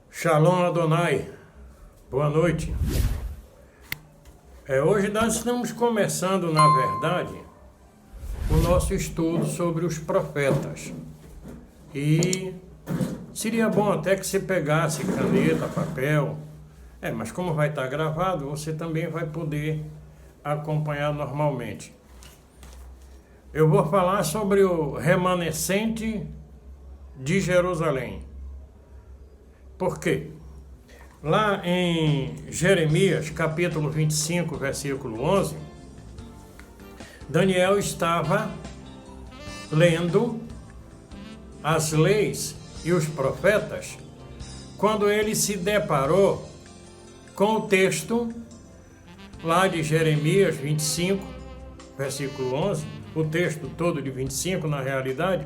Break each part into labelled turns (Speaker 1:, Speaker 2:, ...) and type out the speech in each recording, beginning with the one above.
Speaker 1: Shalom Adonai, boa noite. Hoje nós estamos começando, na verdade, o nosso estudo sobre os profetas. E seria bom até que você pegasse caneta, papel, mas como vai estar gravado, você também vai poder acompanhar normalmente. Eu vou falar sobre o remanescente de Jerusalém. Por quê? Lá em Jeremias, capítulo 25, versículo 11, Daniel estava lendo as leis e os profetas quando ele se deparou com o texto lá de Jeremias 25, versículo 11, o texto todo de 25 na realidade.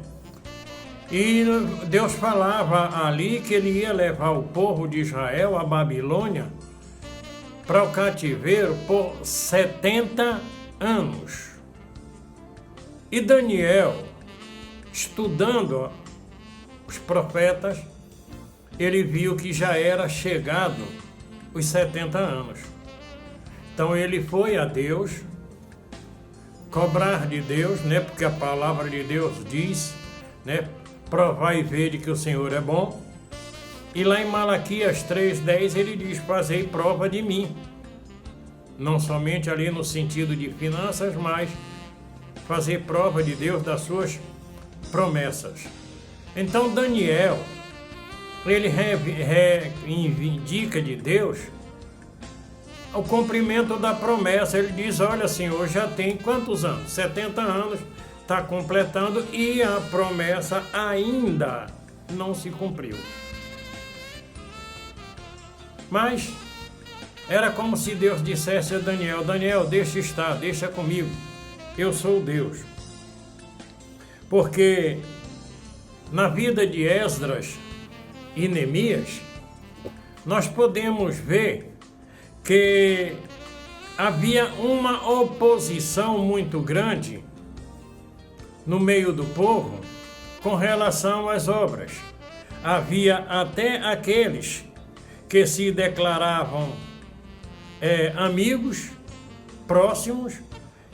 Speaker 1: E Deus falava ali que ele ia levar o povo de Israel à Babilônia para o cativeiro por 70 anos. E Daniel, estudando os profetas, ele viu que já era chegado os 70 anos. Então ele foi a Deus, cobrar de Deus, porque a palavra de Deus diz, provar e ver de que o Senhor é bom. E lá em Malaquias 3:10 ele diz: fazei prova de mim. Não somente ali no sentido de finanças, mas fazer prova de Deus, das suas promessas. Então Daniel, ele reivindica de Deus o cumprimento da promessa. Ele diz: olha, Senhor, já tem quantos anos? 70 anos. Está completando e a promessa ainda não se cumpriu. Mas era como se Deus dissesse a Daniel: Daniel, deixa estar, deixa comigo, eu sou Deus. Porque na vida de Esdras e Neemias, nós podemos ver que havia uma oposição muito grande no meio do povo com relação às obras. Havia até aqueles que se declaravam amigos, próximos,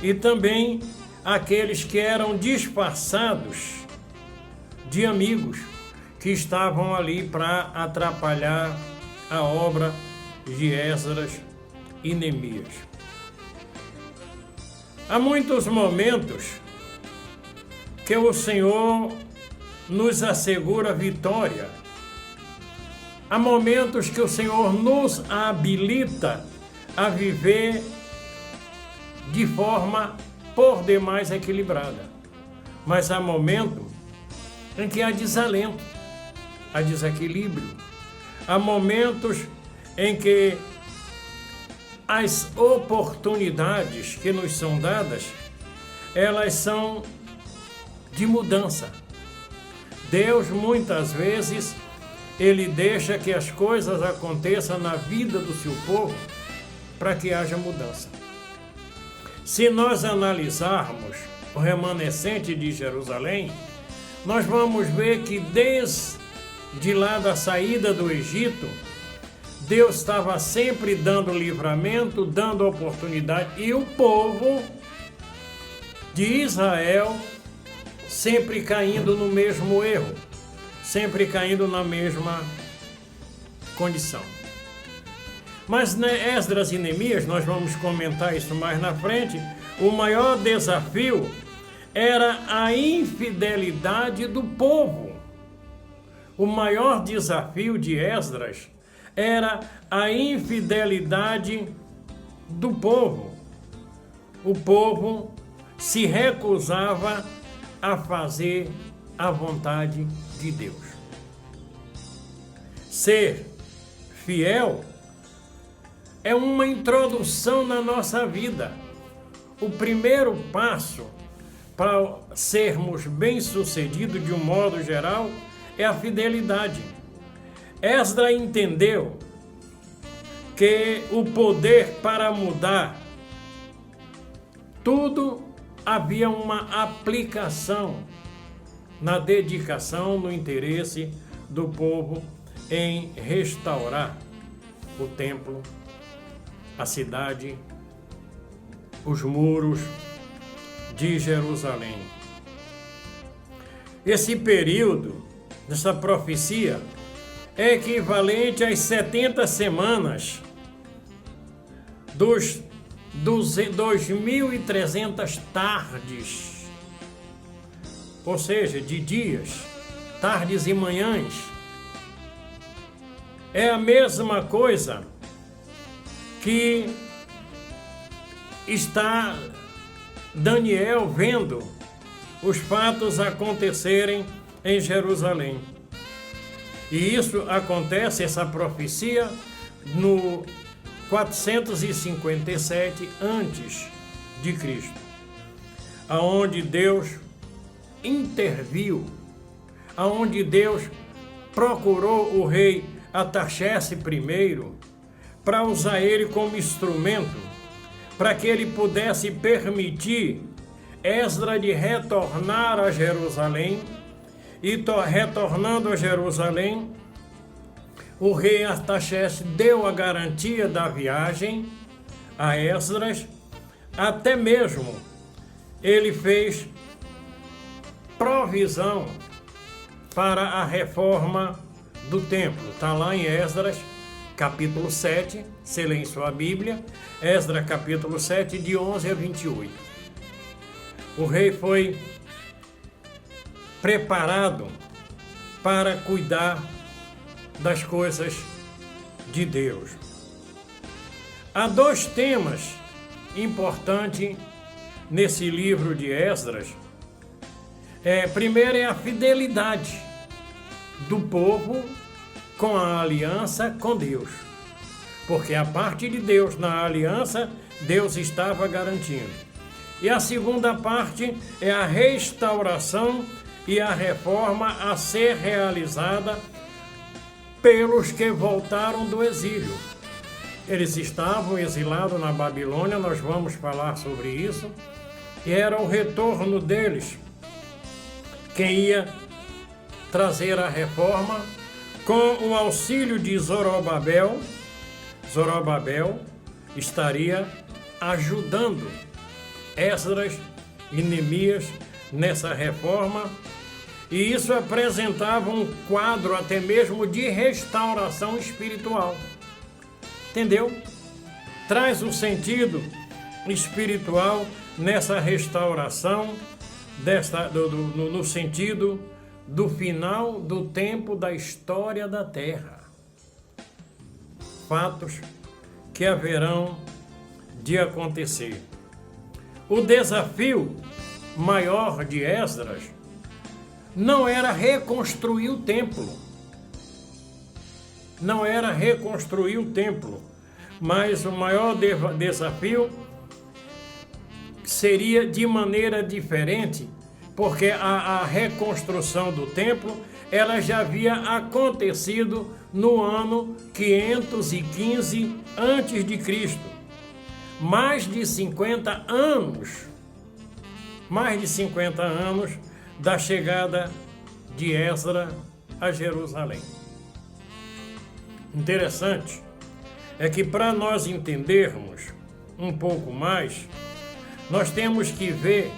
Speaker 1: e também aqueles que eram disfarçados de amigos, que estavam ali para atrapalhar a obra de Esdras e Neemias. Há muitos momentos que o Senhor nos assegura vitória. Há momentos que o Senhor nos habilita a viver de forma por demais equilibrada. Mas há momentos em que há desalento, há desequilíbrio. Há momentos em que as oportunidades que nos são dadas, elas são de mudança. Deus, muitas vezes, ele deixa que as coisas aconteçam na vida do seu povo para que haja mudança. Se nós analisarmos o remanescente de Jerusalém, nós vamos ver que desde lá da saída do Egito, Deus estava sempre dando livramento, dando oportunidade, e o povo de Israel sempre caindo no mesmo erro, sempre caindo na mesma condição. Mas Esdras e Neemias, nós vamos comentar isso mais na frente, o maior desafio era a infidelidade do povo. O maior desafio de Esdras era a infidelidade do povo. O povo se recusava a fazer a vontade de Deus. Ser fiel é uma introdução na nossa vida. O primeiro passo para sermos bem-sucedidos de um modo geral é a fidelidade. Esdras entendeu que o poder para mudar tudo havia uma aplicação na dedicação, no interesse do povo em restaurar o templo, a cidade, os muros de Jerusalém. Esse período dessa profecia é equivalente às 70 semanas dos 2.300 tardes, ou seja, de dias, tardes e manhãs. É a mesma coisa que está Daniel vendo os fatos acontecerem em Jerusalém. E isso acontece, essa profecia, no 457 antes de Cristo, aonde Deus interviu, aonde Deus procurou o rei Artaxerxes I para usar ele como instrumento, para que ele pudesse permitir Esdras de retornar a Jerusalém, e retornando a Jerusalém, o rei Artaxerxes deu a garantia da viagem a Esdras, até mesmo ele fez provisão para a reforma do templo. Está lá em Esdras, capítulo 7, você lê em sua Bíblia, Esdras capítulo 7, de 11 a 28. O rei foi preparado para cuidar das coisas de Deus. Há dois temas importantes nesse livro de Esdras. Primeiro é a fidelidade do povo com a aliança com Deus. Porque a parte de Deus na aliança, Deus estava garantindo. E a segunda parte é a restauração e a reforma a ser realizada pelos que voltaram do exílio. Eles estavam exilados na Babilônia, nós vamos falar sobre isso, e era o retorno deles que ia trazer a reforma com o auxílio de Zorobabel. Zorobabel estaria ajudando Esdras e Neemias nessa reforma, e isso apresentava um quadro até mesmo de restauração espiritual. Entendeu? Traz o sentido espiritual nessa restauração, no sentido do final do tempo da história da terra. Fatos que haverão de acontecer. O desafio maior de Esdras não era reconstruir o templo. Não era reconstruir o templo, mas o maior desafio seria de maneira diferente, porque a reconstrução do templo ela já havia acontecido no ano 515 a.C. Mais de 50 anos da chegada de Esdras a Jerusalém. Interessante é que, para nós entendermos um pouco mais, nós temos que ver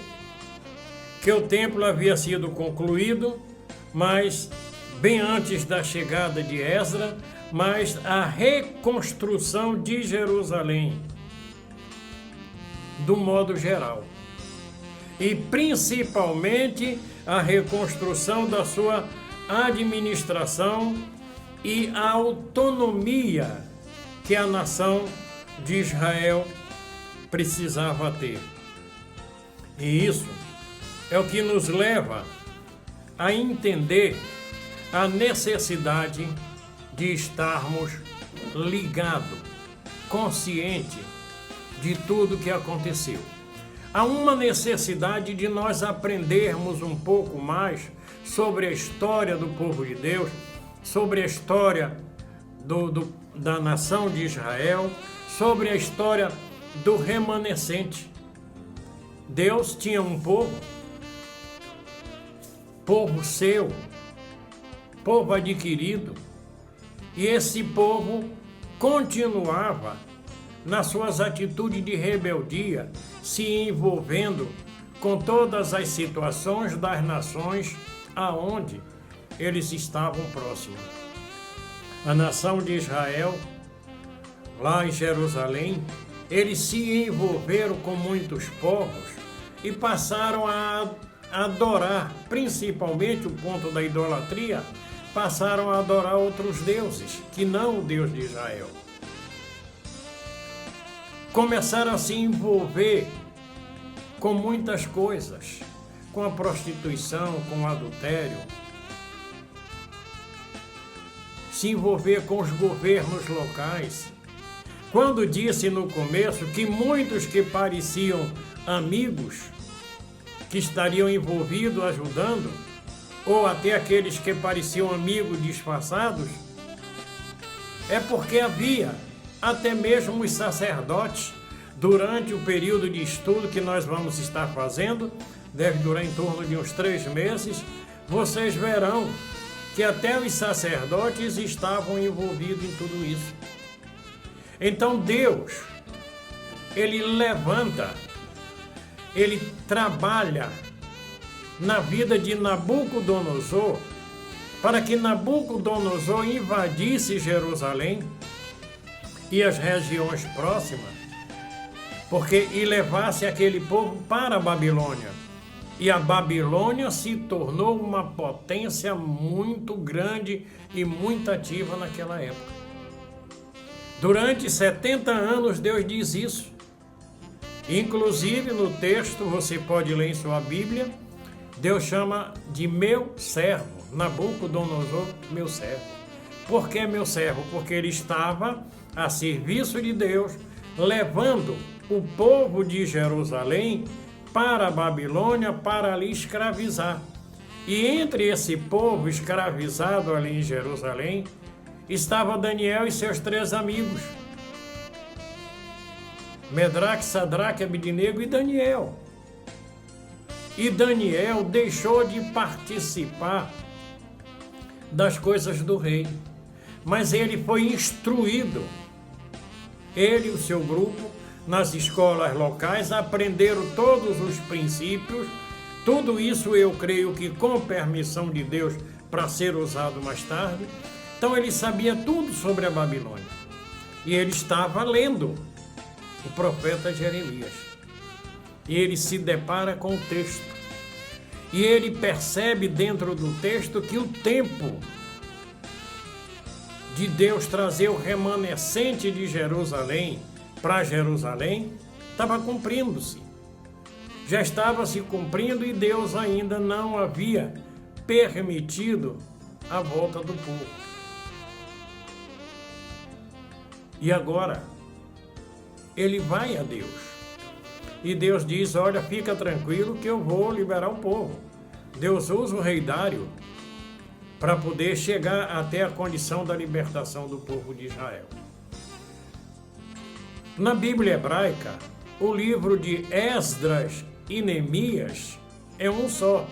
Speaker 1: que o templo havia sido concluído, mas bem antes da chegada de Esdras, mas a reconstrução de Jerusalém, do modo geral, e principalmente a reconstrução da sua administração e a autonomia que a nação de Israel precisava ter. E isso é o que nos leva a entender a necessidade de estarmos ligados, conscientes de tudo que aconteceu. Há uma necessidade de nós aprendermos um pouco mais sobre a história do povo de Deus, sobre a história da nação de Israel, sobre a história do remanescente. Deus tinha um povo seu, povo adquirido, e esse povo continuava nas suas atitudes de rebeldia, se envolvendo com todas as situações das nações aonde eles estavam próximos. A nação de Israel, lá em Jerusalém, eles se envolveram com muitos povos e passaram a adorar, principalmente o ponto da idolatria, passaram a adorar outros deuses, que não o Deus de Israel. Começaram a se envolver com muitas coisas, com a prostituição, com o adultério, se envolver com os governos locais. Quando disse no começo que muitos que pareciam amigos, que estariam envolvidos ajudando, ou até aqueles que pareciam amigos disfarçados, é porque havia até mesmo os sacerdotes, durante o período de estudo que nós vamos estar fazendo, deve durar em torno de uns 3 meses, vocês verão que até os sacerdotes estavam envolvidos em tudo isso. Então Deus, Ele levanta, Ele trabalha na vida de Nabucodonosor, para que Nabucodonosor invadisse Jerusalém e as regiões próximas, e levasse aquele povo para a Babilônia. E a Babilônia se tornou uma potência muito grande e muito ativa naquela época. Durante 70 anos Deus diz isso. Inclusive no texto, você pode ler em sua Bíblia, Deus chama de meu servo, Nabucodonosor, meu servo. Por que meu servo? Porque ele estava a serviço de Deus, levando o povo de Jerusalém para a Babilônia para ali escravizar. E entre esse povo escravizado ali em Jerusalém, estava Daniel e seus 3 amigos, Medraque, Sadraque, Abidnego e Daniel. E Daniel deixou de participar das coisas do rei, mas ele foi instruído, ele e o seu grupo, nas escolas locais, aprenderam todos os princípios, tudo isso eu creio que com permissão de Deus para ser usado mais tarde. Então ele sabia tudo sobre a Babilônia. E ele estava lendo o profeta Jeremias. E ele se depara com o texto. E ele percebe dentro do texto que o tempo de Deus trazer o remanescente de Jerusalém para Jerusalém estava cumprindo-se. Já estava se cumprindo e Deus ainda não havia permitido a volta do povo. E agora, ele vai a Deus. E Deus diz, olha, fica tranquilo que eu vou liberar o povo. Deus usa o rei Dário para poder chegar até a condição da libertação do povo de Israel. Na Bíblia hebraica, o livro de Esdras e Neemias é um só.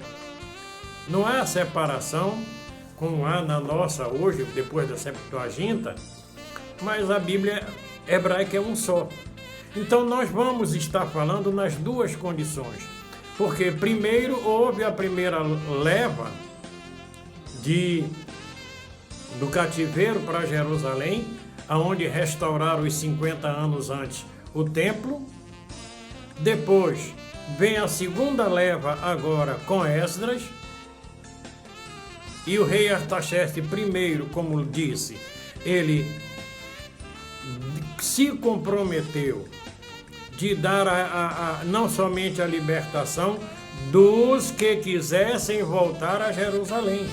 Speaker 1: Não há separação, como há na nossa hoje, depois da Septuaginta, mas a Bíblia hebraica é um só. Então nós vamos estar falando nas 2 condições, porque primeiro houve a primeira leva do cativeiro para Jerusalém, aonde restauraram os 50 anos antes o templo. Depois vem a segunda leva agora com Esdras, e o rei Artaxerxes I, como disse, ele se comprometeu de dar não somente a libertação dos que quisessem voltar a Jerusalém,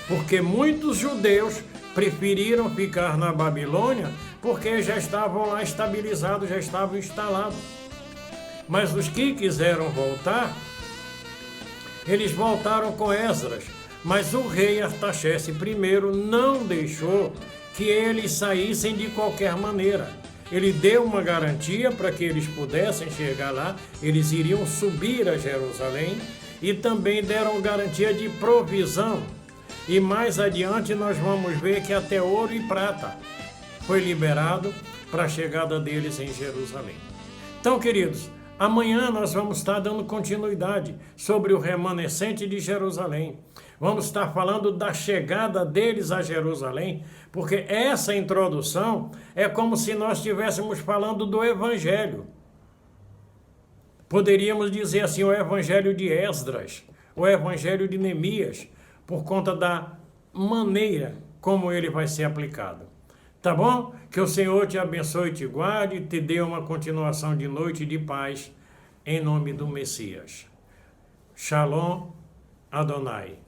Speaker 1: porque muitos judeus preferiram ficar na Babilônia porque já estavam lá estabilizados, já estavam instalados. Mas os que quiseram voltar, eles voltaram com Esdras, mas o rei Artaxerxes I não deixou que eles saíssem de qualquer maneira. Ele deu uma garantia para que eles pudessem chegar lá, eles iriam subir a Jerusalém, e também deram garantia de provisão. E mais adiante nós vamos ver que até ouro e prata foi liberado para a chegada deles em Jerusalém. Então, queridos, amanhã nós vamos estar dando continuidade sobre o remanescente de Jerusalém. Vamos estar falando da chegada deles a Jerusalém, porque essa introdução é como se nós estivéssemos falando do Evangelho. Poderíamos dizer assim, o Evangelho de Esdras, o Evangelho de Neemias, por conta da maneira como ele vai ser aplicado. Tá bom? Que o Senhor te abençoe e te guarde, te dê uma continuação de noite de paz, em nome do Messias. Shalom Adonai.